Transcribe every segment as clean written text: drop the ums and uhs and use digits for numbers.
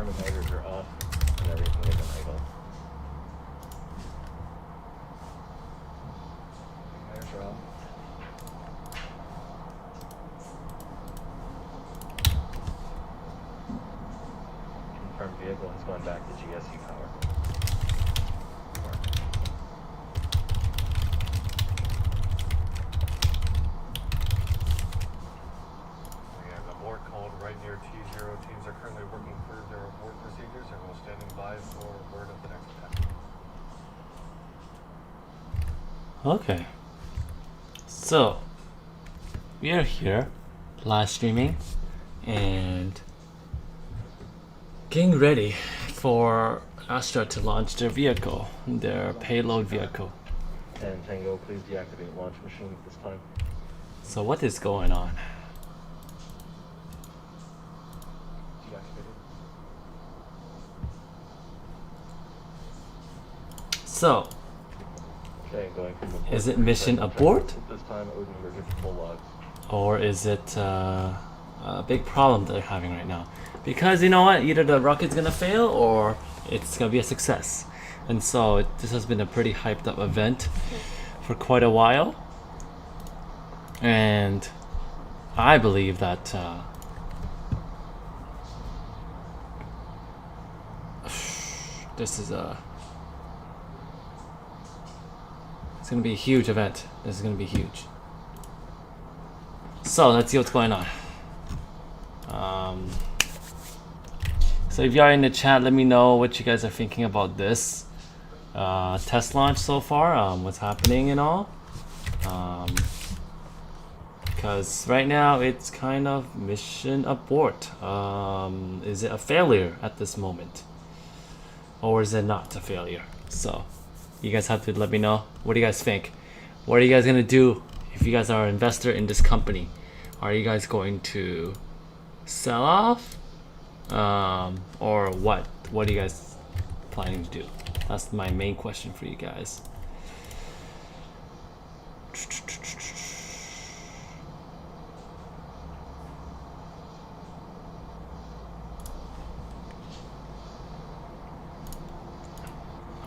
confirm igniters are off and everything is in idle. Igniters are off. Confirmed vehicle has gone back to GSE power. We have abort called right near T0. Teams are currently working through their abort procedures and will standing by for word of the next attack. Okay. So we are here live streaming and getting ready for Astra to launch their vehicle, their payload vehicle. And Tango, please deactivate launch machine at this time. So what is going on? Deactivated. So Okay, going from abort is it to mission recycle abort? checklist. At this time, Odin emergency full logs. Or is it a big problem that they're having right now? Because you know what, either the rocket's gonna fail or it's gonna be a success. And so this has been a pretty hyped up event for quite a while. And I believe that this is it's gonna be a huge event. This is gonna be huge. So let's see what's going on. So if you are in the chat, let me know what you guys are thinking about this test launch so far, what's happening and all. Because right now it's kind of mission abort. Is it a failure at this moment? Or is it not a failure? So you guys have to let me know. What do you guys think? What are you guys gonna do if you guys are an investor in this company? Are you guys going to sell off? Or what? What are you guys planning to do? That's my main question for you guys.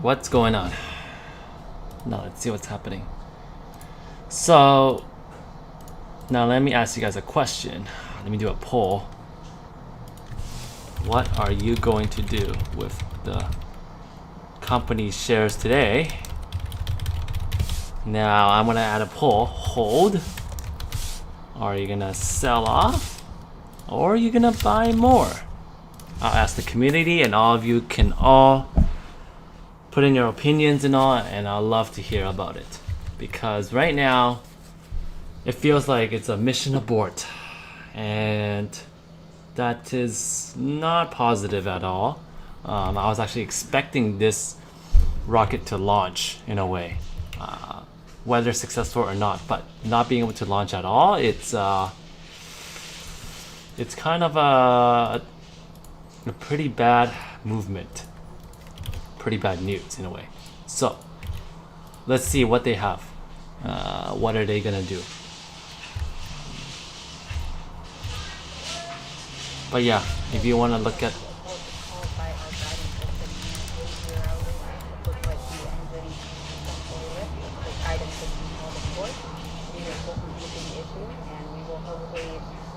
What's going on? Now let's see what's happening. So now let me ask you guys a question. Let me do a poll. What are you going to do with the company shares today? Now I'm gonna add a poll. Hold. Are you gonna sell off? Or are you gonna buy more? I'll ask the community and all of you can all put in your opinions and all, and I'd love to hear about it. Because right now it feels like it's a mission abort, and that is not positive at all. I was actually expecting this rocket to launch in a way, whether successful or not, but not being able to launch at all, it's kind of a pretty bad movement, pretty bad news in a way. So let's see what they have. What are they gonna do? But yeah, if you want to look at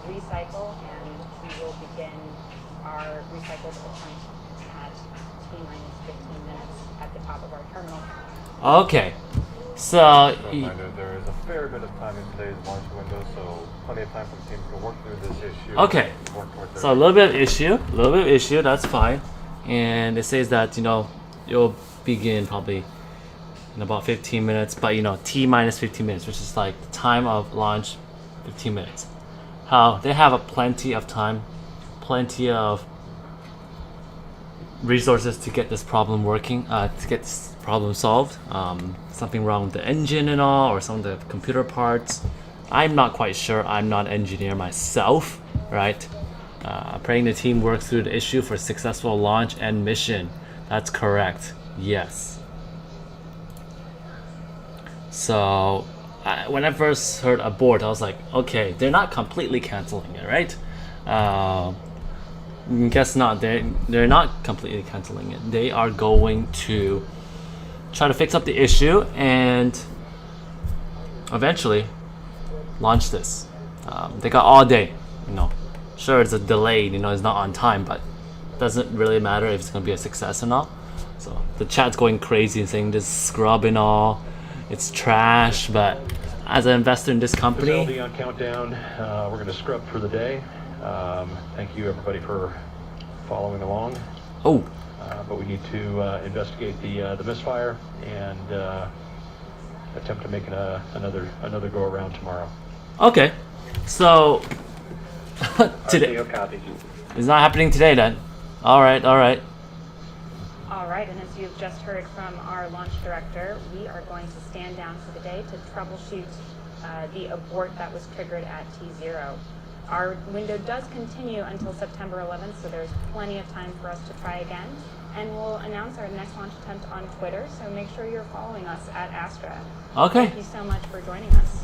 recycle, and we will begin our recycled attempt at T-minus 15 minutes at the top of our terminal. okay, so Reminder, there is a fair bit of time in today's launch window, so plenty of time for the team to work through this issue. okay, so a little bit of issue, that's fine. And it says that, you know, you'll begin probably in about 15 minutes, but you know, T minus 15 minutes, which is like the time of launch, 15 minutes. How they have a plenty of time, plenty of resources to get this problem working, to get this problem solved. Something wrong with the engine and all, or some of the computer parts. I'm not quite sure. I'm not an engineer myself, right? Praying the team works through the issue for successful launch and mission. That's correct. Yes. So when I first heard abort, I was like, okay, they're not completely canceling it, right? guess not. They're not completely canceling it. They are going to try to fix up the issue and eventually launch this. They got all day, you know. Sure, it's a delayed, you know, it's not on time, but it doesn't really matter if it's gonna be a success or not. So the chat's going crazy and saying this scrub and all, it's trash. But as an investor in this company, LD on countdown. We're gonna scrub for the day. Thank you everybody for following along. oh, But we need to investigate the misfire and attempt to make another go around tomorrow. okay. So today copies. it's not happening today then. All right, all right. All right, and as you've just heard from our launch director, we are going to stand down for the day to troubleshoot the abort that was triggered at T0. Our window does continue until September 11th, so there's plenty of time for us to try again. And we'll announce our next launch attempt on Twitter, so make sure you're following us at Astra. Okay. Thank you so much for joining us.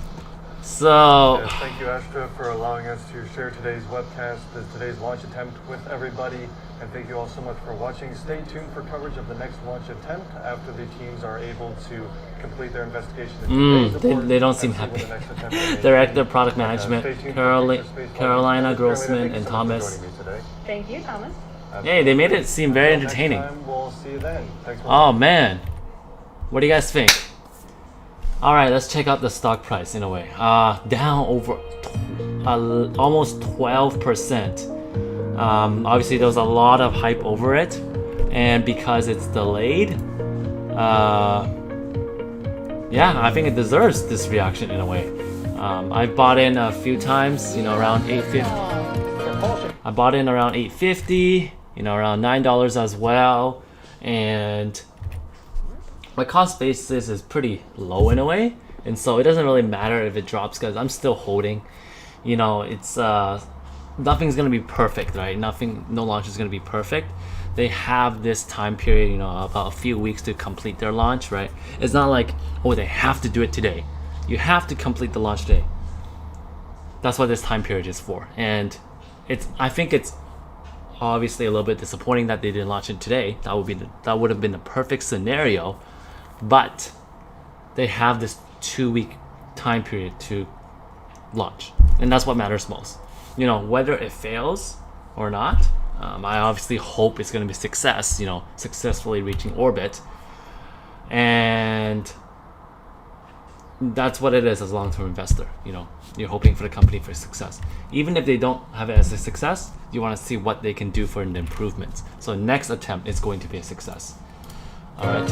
So Yes, thank you, Astra, for allowing us to share today's webcast, today's launch attempt with everybody. And thank you all so much for watching. Stay tuned for coverage of the next launch attempt after the teams are able to complete their investigation. they don't seem happy. Director Product Management, Carolina Grossman and Thomas. Thank you, Thomas. Hey, they made it seem very entertaining. Next time, we'll see you then. Thanks for Oh man, what do you guys think? All right, let's check out the stock price in a way. Down over almost 12%. Obviously, there was a lot of hype over it, and because it's delayed, yeah, I think it deserves this reaction in a way. I've bought in a few times, you know, around 850. I bought in around 850, you know, around $9 as well, and my cost basis is pretty low in a way, and so it doesn't really matter if it drops because I'm still holding. You know, it's nothing's gonna be perfect, right? No launch is gonna be perfect. They have this time period, you know, about a few weeks to complete their launch, right? It's not like, oh, they have to do it today. You have to complete the launch today. That's what this time period is for, and I think it's obviously a little bit disappointing that they didn't launch it today. That would have been the perfect scenario. But they have this 2-week time period to launch, and that's what matters most. You know, whether it fails or not, I obviously hope it's going to be success. You know, successfully reaching orbit, and that's what it is as a long-term investor. You know, you're hoping for the company for success. Even if they don't have it as a success, you want to see what they can do for the improvements. So next attempt is going to be a success. All right.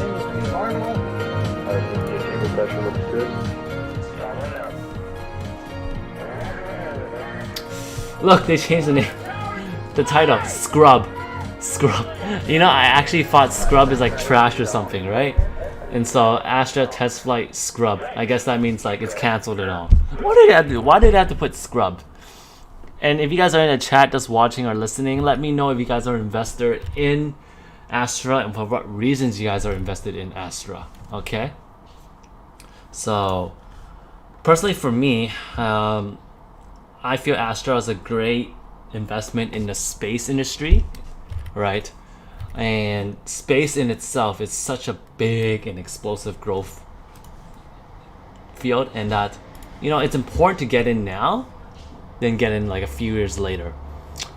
Look, they changed the name. The title, Scrub. You know, I actually thought Scrub is like trash or something, right? And so Astra test flight Scrub. I guess that means like it's canceled and all. What did they have to do? Why did they have to put Scrub? And if you guys are in the chat just watching or listening, let me know if you guys are an investor in Astra and for what reasons you guys are invested in Astra. Okay? So personally for me, I feel Astra is a great investment in the space industry, right? And space in itself is such a big and explosive growth field, and that, you know, it's important to get in now than get in like a few years later.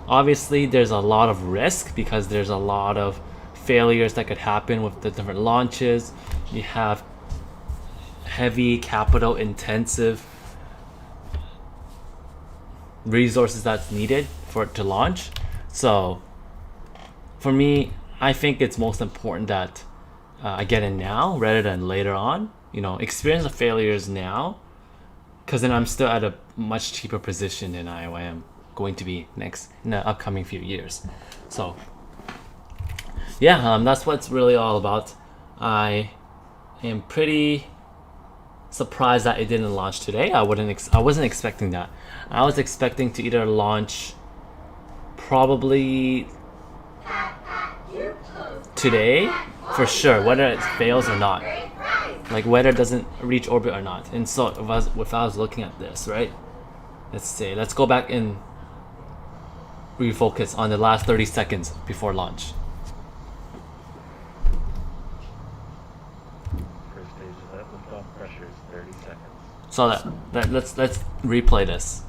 Obviously there's a lot of risk because there's a lot of failures that could happen with the different launches. You have heavy capital intensive resources that's needed for it to launch. So for me, I think it's most important that I get in now rather than later on. You know, experience the failures now, because then I'm still at a much cheaper position than I am going to be in the upcoming few years. So yeah, that's what it's really all about. I am pretty surprised that it didn't launch today. I wasn't expecting that. I was expecting to either launch probably today for sure, whether it fails or not, like whether it doesn't reach orbit or not. And so if I was looking at this, right, let's go back in refocus on the last 30 seconds before launch. First stage of that liftoff pressure is 30 seconds. So let's replay this.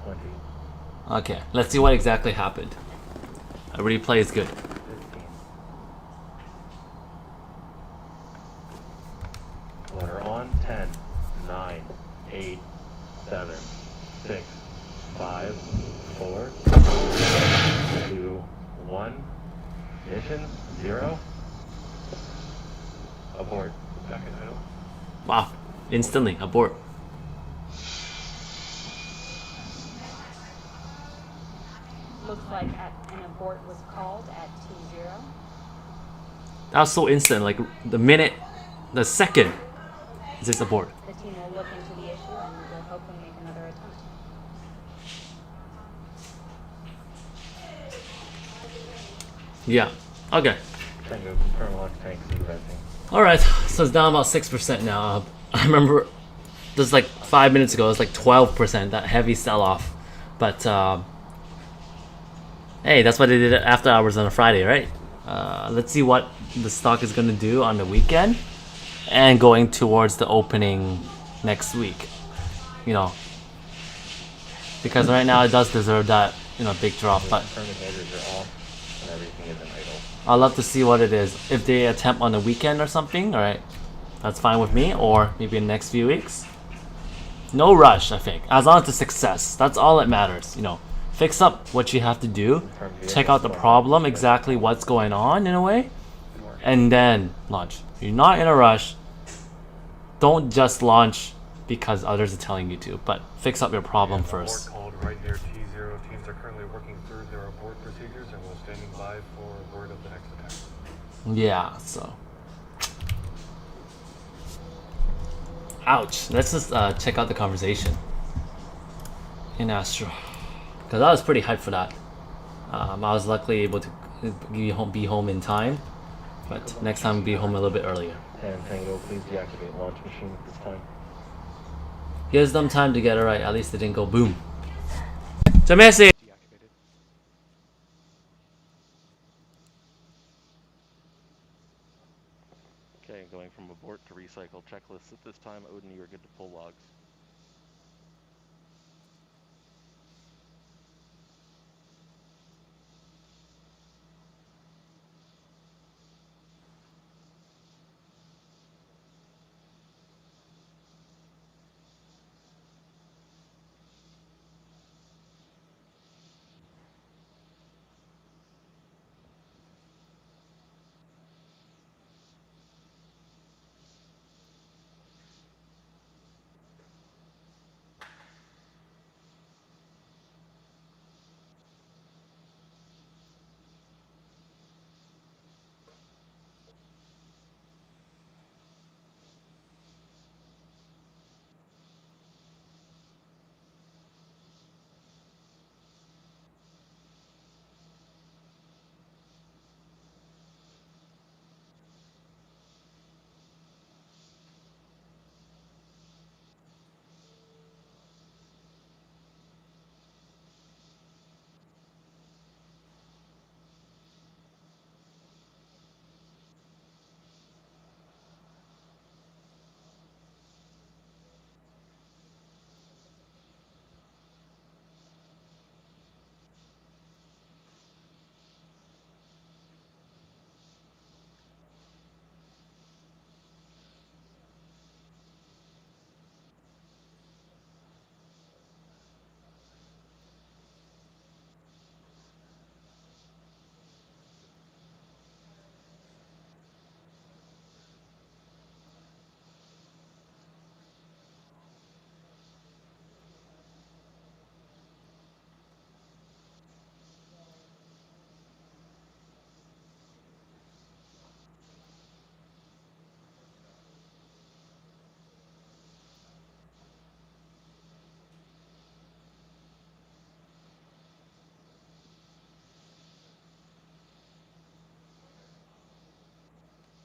20. Okay, let's see what exactly happened. A replay is good. 15. Water on. 10, 9, 8, 7, 6, 5, 4, 2, 1. Ignition 0. Abort. Back in idle. Wow, instantly abort. Looks like an abort was called at T0. That was so instant, like the minute, the second, it says abort. The team will look into the issue and will hopefully make another attempt. Yeah, okay. Tango confirm launch tanks and venting. Alright, so it's down about 6% now. I remember just like 5 minutes ago, it was like 12%, that heavy sell off. But hey, that's what they did after hours on a Friday, right? Let's see what the stock is going to do on the weekend and going towards the opening next week. You know, because right now it does deserve that, you know, big drop. But Terminators are off and everything is in idle. I'd love to see what it is. If they attempt on the weekend or something, alright, that's fine with me. Or maybe in the next few weeks. No rush, I think. As long as it's a success. That's all that matters, you know. Fix up what you have to do. Check out the problem, exactly what's going on in a way. And then launch. If you're not in a rush, don't just launch because others are telling you to. But fix up your problem first. Abort called right near T0. Teams are currently working through their abort procedures and will standing by for word of the next attack. Yeah, so. Ouch. Let's just check out the conversation in Astra. Because I was pretty hyped for that. I was luckily able to be home in time. But next time, be home a little bit earlier. And Tango, please deactivate launch machine at this time. Gives them time to get it right. At least it didn't go boom. Jamesi! Deactivated. Okay, going from abort to recycle checklist at this time. Odin, you are good to pull logs.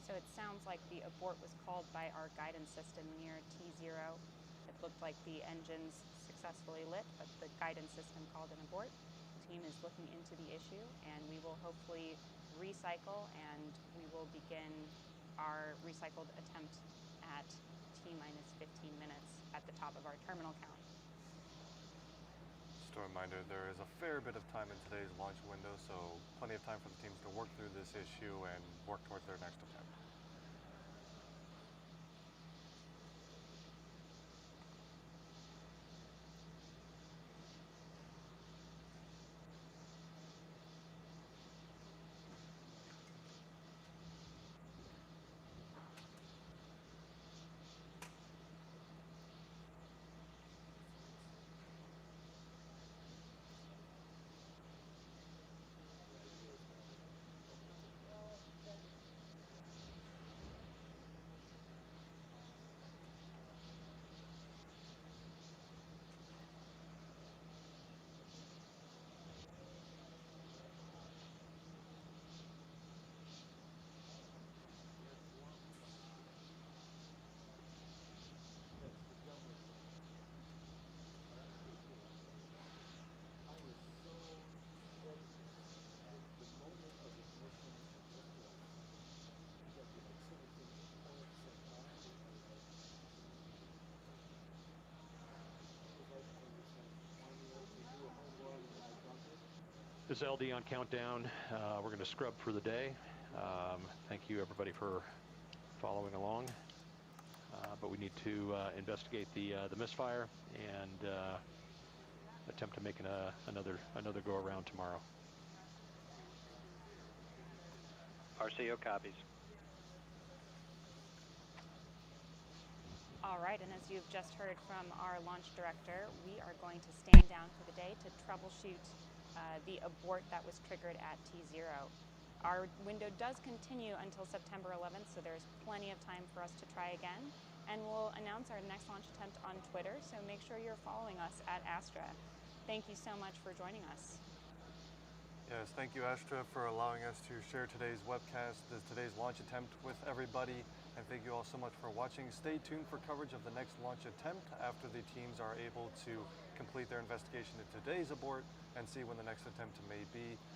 So it sounds like the abort was called by our guidance system near T0. It looked like the engines successfully lit, but the guidance system called an abort. The team is looking into the issue, and we will hopefully recycle, and we will begin our recycled attempt at T-minus 15 minutes at the top of our terminal count. Just a reminder, there is a fair bit of time in today's launch window, so plenty of time for the teams to work through this issue and work towards their next attempt. This is LD on countdown. We're going to scrub for the day. Thank you everybody for following along. But we need to investigate the misfire and attempt to make another go around tomorrow. RCO copies. All right, and as you've just heard from our launch director, we are going to stand down for the day to troubleshoot the abort that was triggered at T0. Our window does continue until September 11th, so there's plenty of time for us to try again. And we'll announce our next launch attempt on Twitter, so make sure you're following us at Astra. Thank you so much for joining us. Yes, thank you, Astra, for allowing us to share today's webcast, today's launch attempt with everybody. And thank you all so much for watching. Stay tuned for coverage of the next launch attempt after the teams are able to complete their investigation into today's abort and see when the next attempt may be.